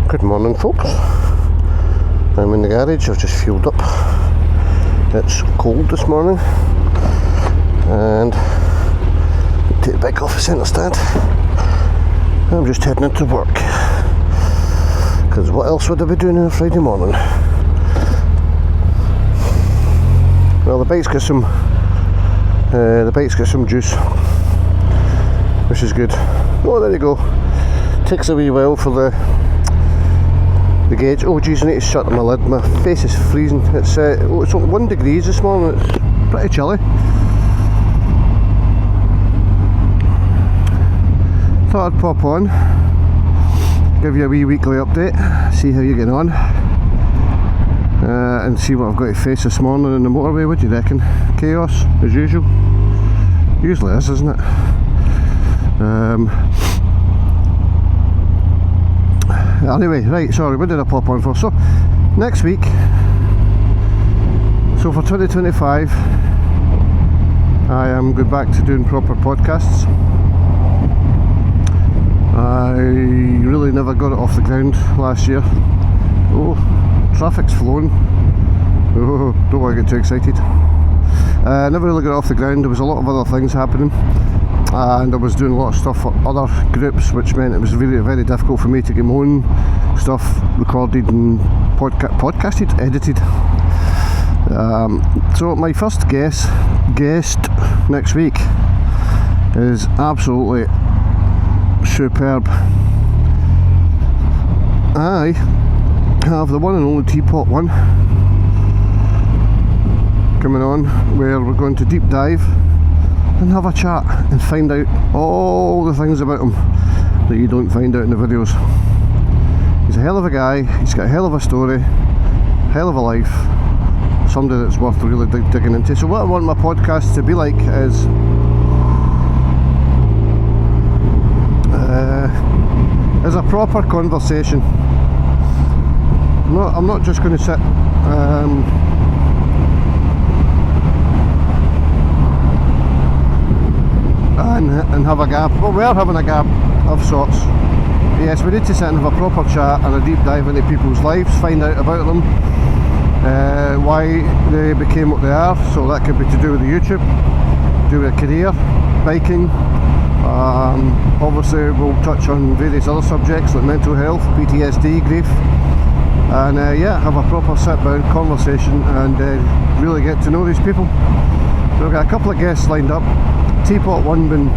Good morning, folks. I'm in the garage. I've just fueled up. It's cold this morning, and take the bike off the centre stand. I'm just heading into work, because what else would I be doing on a Friday morning? Well, the bike's got some juice, which is good. Oh, there you go. Takes a wee while for the gauge. Oh geez, I need to shut my lid. My face is freezing. It's only 1 degree this morning. It's pretty chilly. Thought I'd pop on, give you a wee weekly update, see how you're getting on, and see what I've got to face this morning in the motorway. What do you reckon? Chaos as usual. Usually is, isn't it? Anyway, right, sorry, what did I pop on for? So, next week, so for 2025, I am going back to doing proper podcasts. I really never got it off the ground last year. Oh, traffic's flowing. Oh, don't want to get too excited. Never really got it off the ground. There was a lot of other things happening, and I was doing a lot of stuff for other groups, which meant it was very, very difficult for me to get my own stuff recorded and podcasted, edited. So my first guest next week is absolutely superb. I have the one and only Teapot One coming on, where we're going to deep dive and have a chat and find out all the things about him that you don't find out in the videos. He's a hell of a guy, he's got a hell of a story, hell of a life, somebody that's worth really digging into. So what I want my podcast to be like is a proper conversation. I'm not just going to sit and have a gab. Well, we are having a gab of sorts. Yes, we need to sit and have a proper chat and a deep dive into people's lives, find out about them, why they became what they are. So that could be to do with the YouTube, do with a career, biking. Obviously we'll touch on various other subjects like mental health, PTSD, grief, and yeah, have a proper sit down conversation and really get to know these people. So we've got a couple of guests lined up. Teapot One being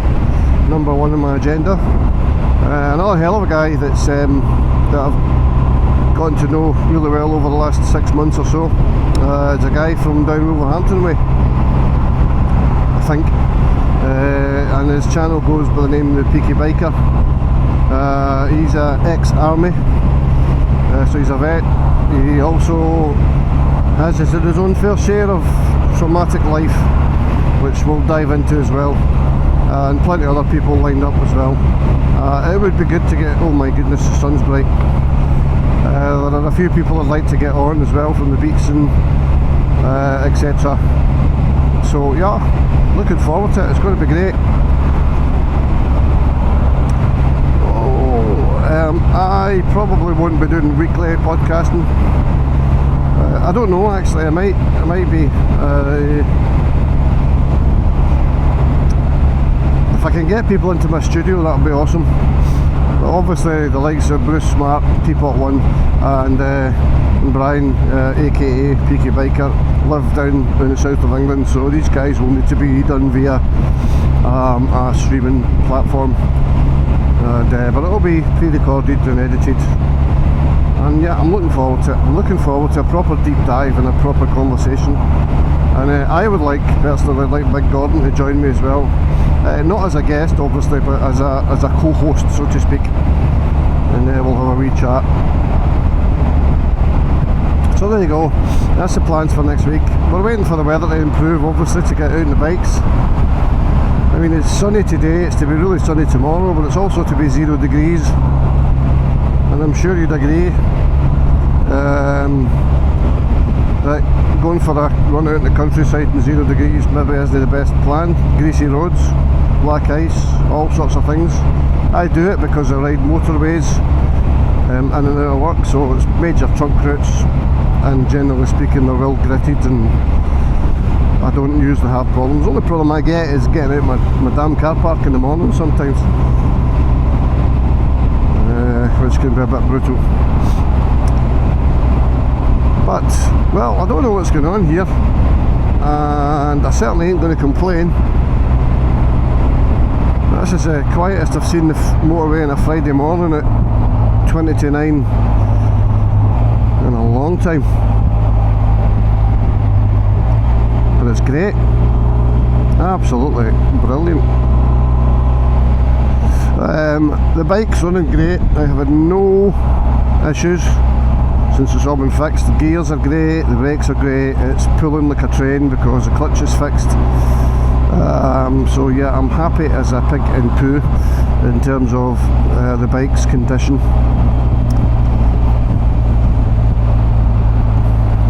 number one on my agenda. Another hell of a guy that I've gotten to know really well over the last 6 months or so. It's a guy from down Wolverhampton way, I think, and his channel goes by the name of the Peaky Biker. He's an ex-army, so he's a vet. He also has his own fair share of traumatic life, which we'll dive into as well, and plenty of other people lined up as well. It would be good to get, oh my goodness, the sun's bright. There are a few people I'd like to get on as well from the beats and etc. So yeah, looking forward to it. It's going to be great. I probably won't be doing weekly podcasting. I don't know, actually. I might be. If I can get people into my studio, that'll be awesome. But obviously the likes of Bruce Smart, Teapot One, and Brian, aka Peaky Biker, live down in the south of England, so these guys will need to be done via a streaming platform, but it'll be pre-recorded and edited. And yeah, I'm looking forward to it. I'm looking forward to a proper deep dive and a proper conversation. And I would personally like Big Gordon to join me as well. Not as a guest, obviously, but as a co-host, so to speak. And we'll have a wee chat. So there you go. That's the plans for next week. We're waiting for the weather to improve, obviously, to get out on the bikes. I mean, it's sunny today. It's to be really sunny tomorrow, but it's also to be 0 degrees. And I'm sure you'd agree that going for a run out in the countryside in 0 degrees maybe isn't the best plan. Greasy roads, black ice, all sorts of things. I do it because I ride motorways in and out of work, so it's major trunk routes, and generally speaking they're well gritted and I don't usually have problems. The only problem I get is getting out my damn car park in the morning sometimes, which can be a bit brutal. But, well, I don't know what's going on here, and I certainly ain't going to complain. This is the quietest I've seen the motorway on a Friday morning at 20 to 9 in a long time. But it's great, absolutely brilliant. The bike's running great. I have had no issues since it's all been fixed. The gears are great, the brakes are great, it's pulling like a train because the clutch is fixed. So yeah, I'm happy as a pig in poo in terms of the bike's condition.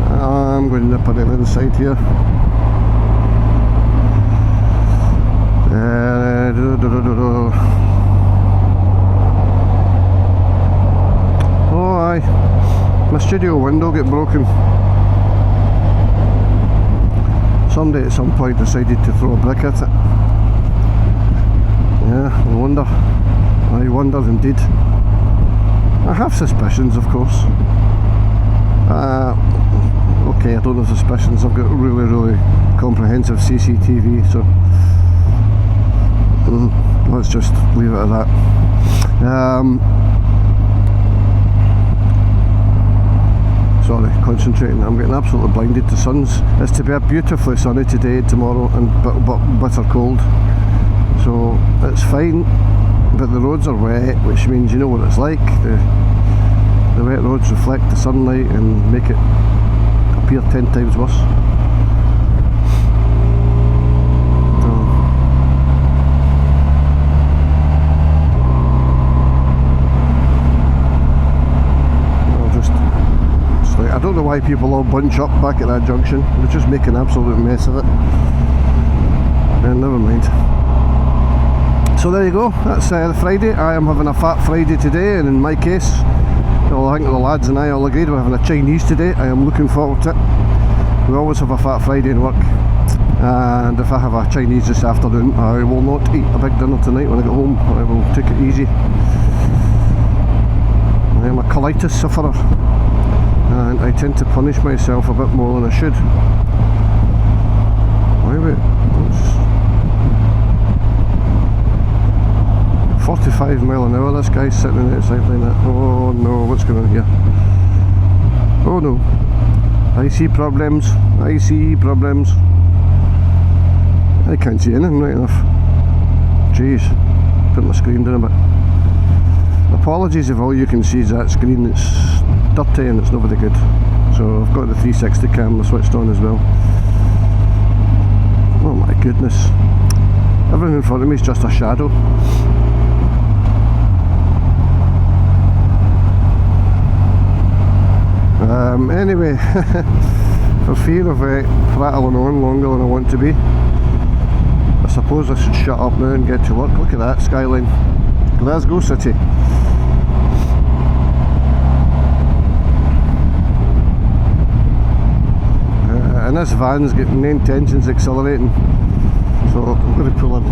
I'm going to nip on the other side here. Oh aye, my studio window got broken. Somebody at some point decided to throw a brick at it. Yeah, I wonder indeed. I have suspicions, of course. Okay, I don't have suspicions, I've got really comprehensive CCTV, so let's just leave it at that. Sorry, concentrating. I'm getting absolutely blinded. The sun's, it's to be a beautifully sunny today, tomorrow, and but bitter cold, so it's fine, but the roads are wet, which means you know what it's like. The wet roads reflect the sunlight and make it appear 10 times worse. I don't know why people all bunch up back at that junction. They're just making an absolute mess of it. And never mind. So there you go. That's the Friday. I am having a fat Friday today, and in my case, well, I think the lads and I all agreed we're having a Chinese today. I am looking forward to it. We always have a fat Friday in work, and if I have a Chinese this afternoon, I will not eat a big dinner tonight when I get home. I will take it easy. I am a colitis sufferer, and I tend to punish myself a bit more than I should. Wait, 45 mile an hour, this guy's sitting on the outside like that. Oh no, what's going on here? Oh no, I see problems, I see problems. I can't see anything right enough. Jeez, put my screen down a bit. Apologies if all you can see is that screen. It's dirty and it's not very good. So I've got the 360 camera switched on as well. Oh my goodness, everything in front of me is just a shadow. Anyway, for fear of prattling on longer than I want to be, I suppose I should shut up now and get to work. Look at that skyline, Glasgow City. And this van's got no intentions of accelerating, so I'm going to pull in.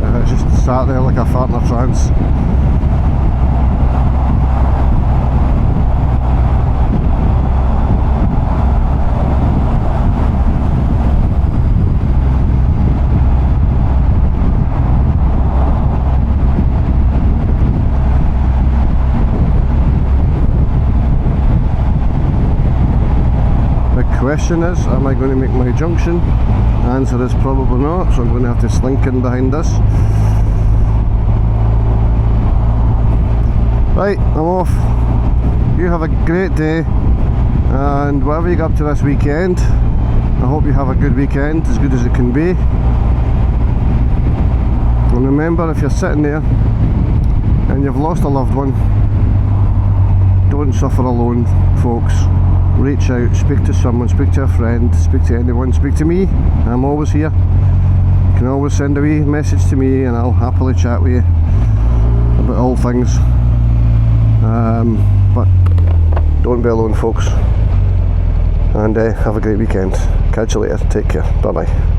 I just sat there like a fart in a trance. Question is, am I going to make my junction? The answer is probably not, so I'm going to have to slink in behind this. Right, I'm off. You have a great day, and whatever you get up to this weekend, I hope you have a good weekend, as good as it can be. And remember, if you're sitting there and you've lost a loved one, don't suffer alone, folks. Reach out, speak to someone, speak to a friend, speak to anyone, speak to me. I'm always here. can always send a wee message to me and I'll happily chat with you about all things. But don't be alone, folks, and have a great weekend. Catch you later. Take care. Bye bye.